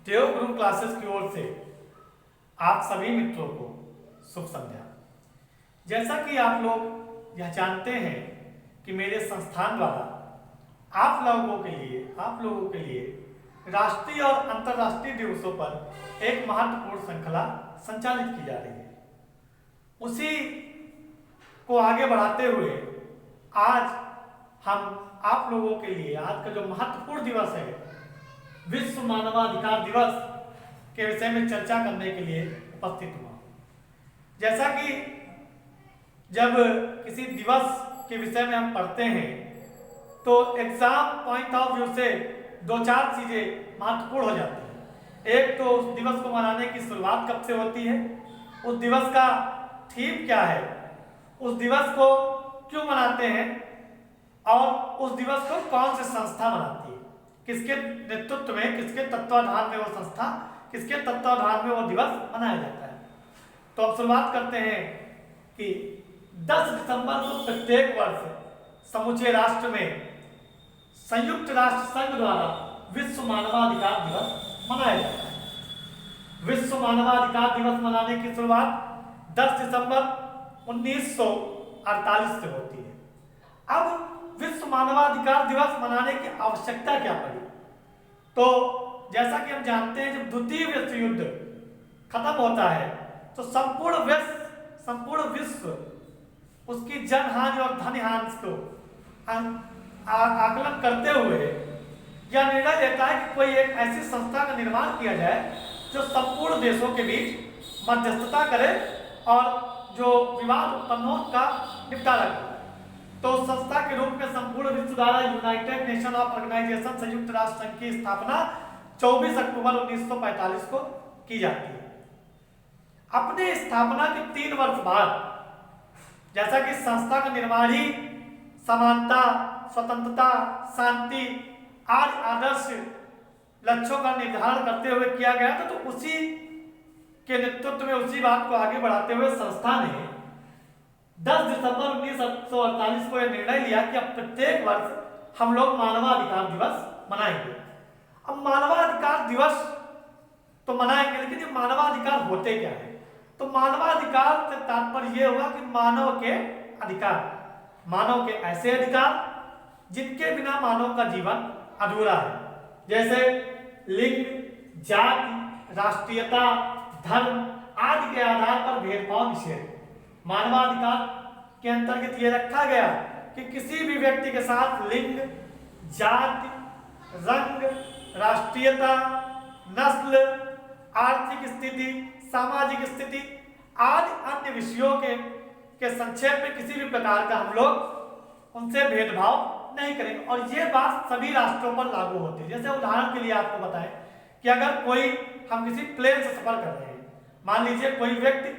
देव गुरु classes की ओर से आप सभी मित्रों को शुभ संध्या। जैसा कि आप लोग यह जानते हैं कि मेरे संस्थान द्वारा आप लोगों के लिए राष्ट्रीय और अंतर्राष्ट्रीय दिवसों पर एक महत्वपूर्ण श्रृंखला संचालित की जा रही है। उसी को आगे बढ़ाते हुए आज हम आप लोगों के लिए आज का जो महत्वपूर्ण दिवस है, विश्व मानवाधिकार दिवस के विषय में चर्चा करने के लिए उपस्थित हुआ। जैसा कि जब किसी दिवस के विषय में हम पढ़ते हैं तो एग्जाम पॉइंट ऑफ व्यू से दो चार चीजें महत्वपूर्ण हो जाती हैं। एक तो उस दिवस को मनाने की शुरुआत कब से होती है, उस दिवस का थीम क्या है, उस दिवस को क्यों मनाते हैं और उस दिवस को कौन सी संस्था मनाती है, किसके नेतृत्व में, किसके तत्वाधान में वो संस्था, किसके तत्वाधान में वो दिवस मनाया जाता है। तो अब शुरुआत करते हैं कि 10 दिसंबर को प्रत्येक वर्ष समूचे राष्ट्र में संयुक्त राष्ट्र संघ द्वारा विश्व मानवाधिकार दिवस मनाया जाता है। विश्व मानवाधिकार दिवस मनाने की शुरुआत 10 दिसंबर 1948 से होती है। अब विश्व मानवाधिकार दिवस मनाने की आवश्यकता क्या पड़ी? तो जैसा कि हम जानते हैं, जब द्वितीय विश्व युद्ध खत्म होता है तो संपूर्ण विश्व उसकी जनहानि और धन हानि को आकलन करते हुए यह निर्णय लेता है कि कोई एक ऐसी संस्था का निर्माण किया जाए जो संपूर्ण देशों के बीच मध्यस्थता करे और जो विवाद उत्पन्न हो उसका निपटारा करे। तो संस्था के रूप में संपूर्ण विश्व द्वारा यूनाइटेड नेशन ऑफ ऑर्गेनाइजेशन संयुक्त राष्ट्र संघ की स्थापना 24 अक्टूबर 1945 को की जाती है। अपने स्थापना के 3 वर्ष बाद, जैसा कि संस्था का निर्माण ही समानता, स्वतंत्रता, शांति आदि आदर्श लक्ष्यों का निर्धारण करते हुए किया गया था, तो उसी के नेतृत्व में, उसी बात को आगे बढ़ाते हुए संस्था ने 10 दिसंबर 1948 को यह निर्णय लिया कि अब प्रत्येक वर्ष हम लोग मानवाधिकार दिवस मनाएंगे। अब मानवाधिकार दिवस तो मनाएंगे, लेकिन ये मानवाधिकार होते क्या है? तो मानवाधिकार से तात्पर्य यह हुआ कि मानव के अधिकार, मानव के ऐसे अधिकार जिनके बिना मानव का जीवन अधूरा है, जैसे लिंग, जाति, राष्ट्रीयता, धर्म आदि के आधार पर भेदभाव निषेध। मानवाधिकार के अंतर्गत यह रखा गया कि किसी भी व्यक्ति के साथ लिंग, जाति, रंग, राष्ट्रीयता, नस्ल, आर्थिक स्थिति, सामाजिक स्थिति आदि अन्य विषयों के संक्षेप में किसी भी प्रकार का हम लोग उनसे भेदभाव नहीं करेंगे। और ये बात सभी राष्ट्रों पर लागू होती है। जैसे उदाहरण के लिए आपको बताएं कि अगर हम किसी प्लेन से सफर कर रहे हैं, मान लीजिए कोई व्यक्ति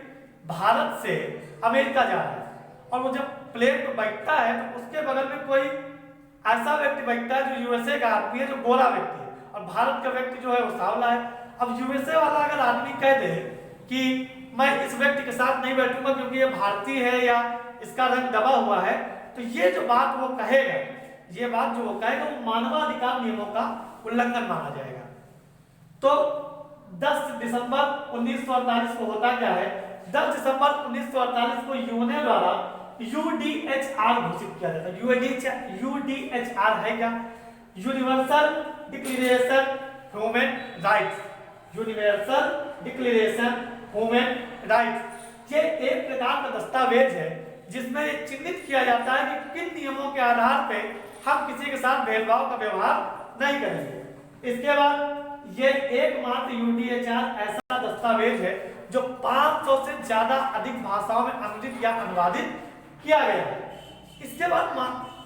भारत से अमेरिका जा रहा है और वो जब प्लेन पर बैठता है तो उसके बगल में कोई ऐसा व्यक्ति बैठता है जो यूएसए का आदमी है, जो गोरा व्यक्ति है, और भारत का व्यक्ति जो है वो सांवला है। अब यूएसए वाला अगर आदमी कह दे कि मैं इस व्यक्ति के साथ नहीं बैठूंगा क्योंकि ये भारतीय है या इसका रंग दबा हुआ है, तो ये जो बात वो कहेगा, ये बात जो वो कहेगा वो मानवाधिकार नियमों का उल्लंघन माना जाएगा। तो 10 दिसंबर 1948 को होता क्या है? 10 दिसंबर 1948 को यूएन द्वारा यूडीएचआर घोषित किया जाता है। यूडीएचआर है क्या? Universal declaration human rights. Universal declaration human rights ये एक प्रकार का दस्तावेज है जिसमें ये चिन्हित किया जाता है कि किन नियमों के आधार पे हम किसी के साथ भेदभाव का व्यवहार नहीं करेंगे। इसके बाद ये एकमात्र यूडीएचआर ऐसा दस्तावेज है जो 500 से ज्यादा अधिक भाषाओं में अनुदित या अनुवादित किया गया है। इसके बाद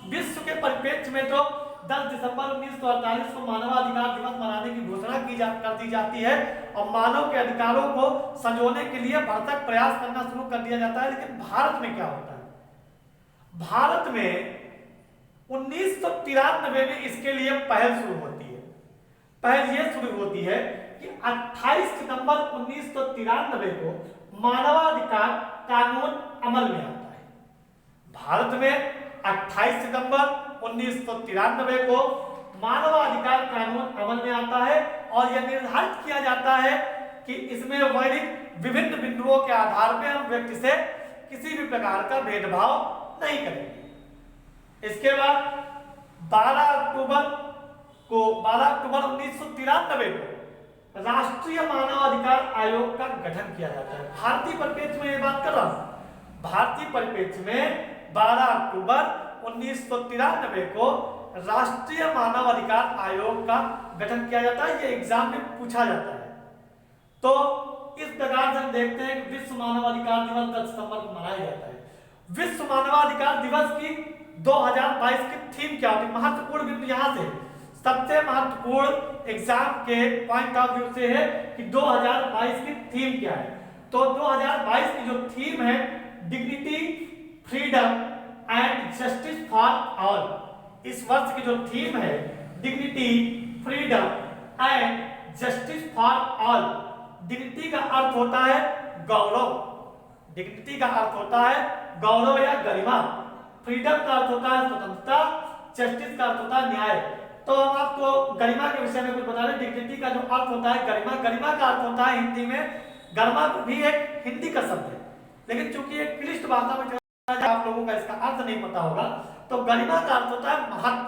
विश्व के परिप्रेक्ष्य में तो 10 दिसंबर 1948 को मानवाधिकार दिवस मनाने की घोषणा कर दी जाती है और मानव के अधिकारों को संजोने के लिए भरसक प्रयास करना शुरू कर दिया जाता है। लेकिन भारत में क्या होता है? भारत में 1993 में इसके लिए पहल शुरू होती है। पहल यह शुरू होती है कि 28 सितंबर 1993 को मानवाधिकार कानून अमल में आता है। भारत में 28 सितंबर 1993 को मानवाधिकार कानून अमल में आता है और यह निर्धारित किया जाता है कि इसमें वर्णित विभिन्न बिंदुओं के आधार पर हम व्यक्ति से किसी भी प्रकार का भेदभाव नहीं करेंगे। इसके बाद 12 अक्टूबर 1993 को राष्ट्रीय मानवाधिकार आयोग का गठन किया जाता है। भारतीय परिप्रेक्ष्य में ये बात कर रहा हूं, भारतीय परिप्रेक्ष्य में 12 अक्टूबर 1993 को राष्ट्रीय मानवाधिकार आयोग का गठन किया जाता है। ये एग्जाम में पूछा जाता है। तो इस प्रकार से हम देखते हैं कि विश्व मानवाधिकार दिवस 10 सितंबर को मनाया जाता है। विश्व मानवाधिकार दिवस की 2022 की थीम क्या होती है? महत्वपूर्ण बिंदु यहां से सबसे महत्वपूर्ण एग्जाम के पॉइंट ऑफ व्यू से है कि 2022 की थीम क्या है। तो 2022 की जो थीम है dignity, freedom and justice for all. इस वर्ष की जो थीम है dignity, freedom and justice for all. Dignity का अर्थ होता है गौरव, डिग्निटी का अर्थ होता है गौरव या गरिमा, फ्रीडम का अर्थ होता है स्वतंत्रता, जस्टिस का अर्थ होता है न्याय। तो हम आपको गरिमा के विषय में कुछ बता रहे। डिग्निटी का जो अर्थ होता है गरिमा, गरिमा का अर्थ होता है हिंदी में, गरिमा भी एक हिंदी का शब्द है, लेकिन चूंकि एक क्लिष्ट भाषा में आप लोगों का इसका अर्थ नहीं पता होगा, तो गरिमा का अर्थ होता है महत्व।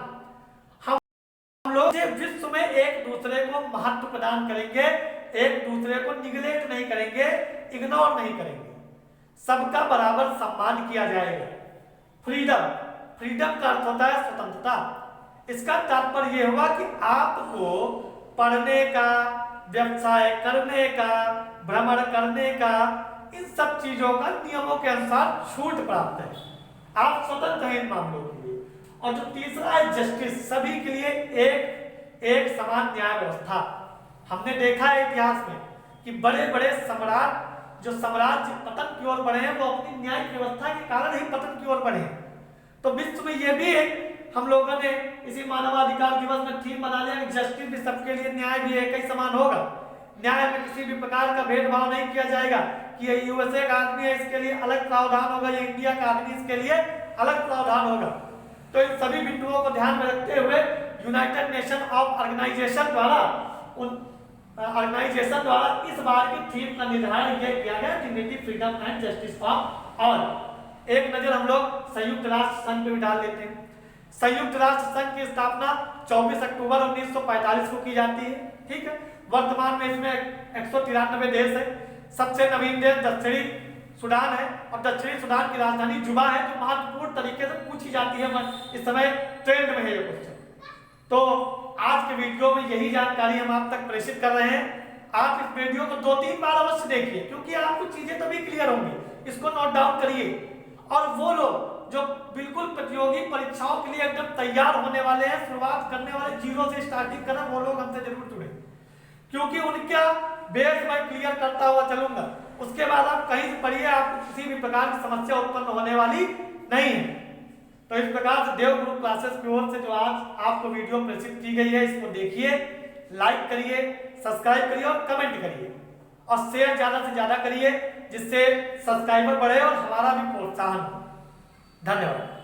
हम लोग विश्व में एक दूसरे को महत्व प्रदान करेंगे, एक दूसरे को निगलेक्ट नहीं करेंगे, इग्नोर नहीं करेंगे, सबका बराबर सम्मान किया जाएगा। फ्रीडम, फ्रीडम का अर्थ होता है स्वतंत्रता। इसका तात्पर्य यह हुआ कि आपको पढ़ने का, व्यवसाय करने का, भ्रमण करने का, इन सब चीजों का नियमों के अनुसार छूट प्राप्त है। आप स्वतंत्र हैं इन मामलों के लिए। और जो तीसरा है जस्टिस, सभी के लिए एक समान न्याय व्यवस्था। हमने देखा है इतिहास में कि बड़े बड़े सम्राट जो साम्राज्य पतन की ओर बढ़े हैं वो अपनी न्याय व्यवस्था के कारण ही पतन की ओर बढ़े हैं। तो विश्व में यह भी एक हम लोगों ने इसी मानवाधिकार दिवस में थीम बना लिया कि जस्टिस भी सबके लिए, न्याय भी एक ही समान होगा। न्याय में किसी भी प्रकार का भेदभाव नहीं किया जाएगा कि ये यूएसए का आदमी है इसके लिए अलग प्रावधान होगा, ये इंडिया का आदमी इसके लिए अलग प्रावधान होगा। तो इन सभी बिंदुओं को ध्यान में रखते हुए यूनाइटेड नेशन ऑफ ऑर्गेनाइजेशन द्वारा इस बार की थीम का निर्धारण किया गया dignity, freedom and justice for all. एक नजर हम लोग संयुक्त राष्ट्र संघ पे भी डाल देते हैं। संयुक्त राष्ट्र संघ की स्थापना 24 अक्टूबर 1945 को की जाती है। ठीक है, वर्तमान में इसमें 193 देश है। सबसे नवीन देश दक्षिणी सूडान है और दक्षिणी सूडान की राजधानी जुबा है, जो महत्वपूर्ण तरीके से पूछी जाती है। इस समय ट्रेंड में है ये क्वेश्चन। तो आज के वीडियो में यही जानकारी हम आप तक प्रेषित कर रहे हैं। आप इस वीडियो को 2-3 बार अवश्य देखिए, क्योंकि आपको चीजें तभी क्लियर होंगी। इसको नोट डाउन करिए। और वो लोग जो बिल्कुल प्रतियोगी परीक्षाओं के लिए एकदम तैयार होने वाले हैं, शुरुआत करने वाले, जीरो से स्टार्टिंग करना, वो लोग हमसे जरूर जुड़े, क्योंकि उनका बेस मैं क्लियर करता हुआ चलूंगा। उसके बाद आप कहीं से पढ़िए, आपको किसी भी प्रकार की समस्या उत्पन्न होने वाली नहीं है। तो इस प्रकार से देव गुरु क्लासेस की ओर से जो आज आपको वीडियो प्रेषित की गई है, इसको देखिए, लाइक करिए, सब्सक्राइब करिए और कमेंट करिए और शेयर ज्यादा से ज्यादा करिए, जिससे सब्सक्राइबर बढ़े और हमारा भी प्रोत्साहन हो। धन्यवाद।